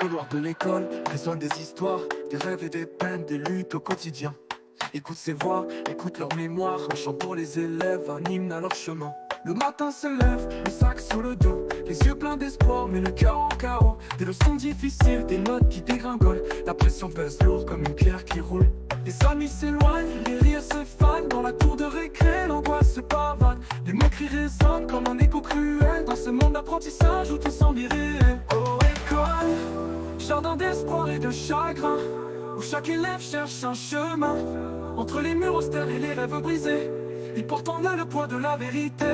couloirs de l'école résonnent des histoires, des rêves et des peines, des luttes au quotidien. Écoute ces voix, écoute leur mémoire, un chant pour les élèves, un hymne à leur chemin. Le matin se lève, le sac sur le dos, les yeux pleins d'espoir, mais le cœur en chaos. Des leçons difficiles, des notes qui dégringolent, la pression pèse lourd comme une pierre qui roule. Les amis s'éloignent, les rires se fanent, dans la cour de récré, l'angoisse se pavane. Les moqueries résonnent comme un écho cruel, dans ce monde d'apprentissage où tout semble irréel. Oh école, jardin d'espoir et de chagrin, où chaque élève cherche un chemin. Entre les murs austères et les rêves brisés, ils portent en eux le poids de la vérité.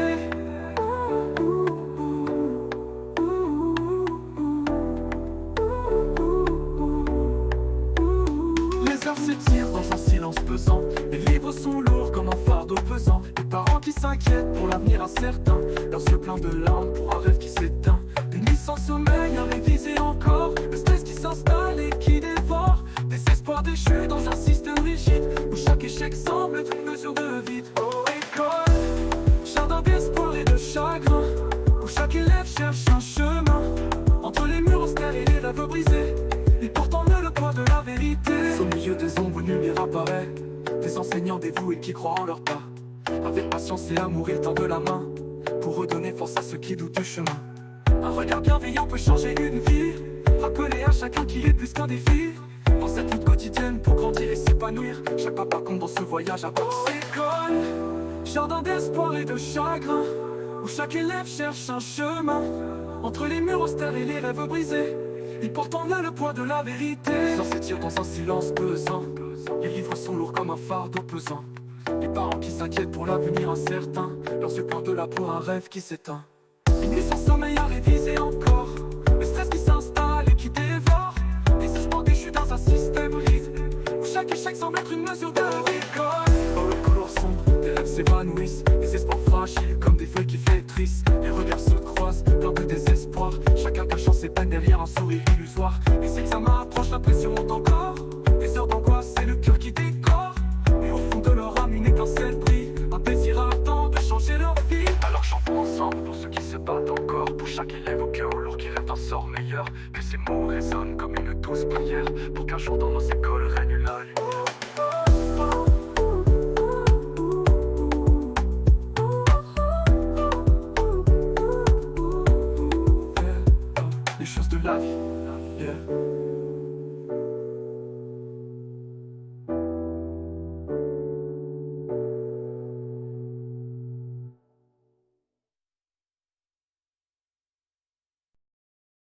Les heures s'étirent dans un silence pesant, les livres sont lourds comme un fardeau pesant. Les parents qui s'inquiètent pour l'avenir incertain, leurs yeux pleins de larmes pour un rêve qui s'éteint. Des nuits sans sommeil à réviser encore, le stress qui s'installe et qui dévore. Des espoirs déchus dans un système rigide, où chaque échec semble être une mesure de vide. Oh école, jardin d'espoir et de chagrin, où chaque élève cherche un chemin. Entre les murs austères et les rêves brisés, ils portent en eux le poids de la vérité. Au milieu des ombres, une lumière apparaît, des enseignants dévoués qui croient en leur pas. Avec patience et amour, ils tendent la main, pour redonner force à ceux qui doutent du chemin. Un regard bienveillant peut changer une vie, rappeler à chacun qu'il est plus qu'un défi. Dans cette lutte quotidienne pour grandir et s'épanouir, chaque pas compte dans ce voyage à part école, jardin d'espoir et de chagrin, où chaque élève cherche un chemin. Entre les murs austères et les rêves brisés, ils portent en eux le poids de la vérité. Les heures s'étirent dans un silence pesant, les livres sont lourds comme un fardeau pesant. Les parents qui s'inquiètent pour l'avenir incertain, leurs yeux pleins de la pour un rêve qui s'éteint. Une nuit sans sommeil à réviser encore, le stress qui s'installe et qui dévore. Des espoirs déchus dans un système rigide, où chaque échec semble être une mesure de récolte. Dans le couloir sombre, des rêves s'évanouissent, les espoirs fragiles comme des feuilles qui flétrissent. Les regards se croisent, plein de désespoir, chacun cachant ses peines derrière un sourire illusoire. Les examens approchent, la pression monte encore, des heures d'angoisse, c'est le cœur qui décore. Et au fond de leur âme, une étincelle brille, un désir ardent de changer leur vie. Alors chantons ensemble pour ceux qui se battent encore, pour chaque élève au cœur lourd qui rêve d'un sort meilleur. Que ces mots résonnent comme une douce prière, pour qu'un jour dans nos écoles règne la lumière.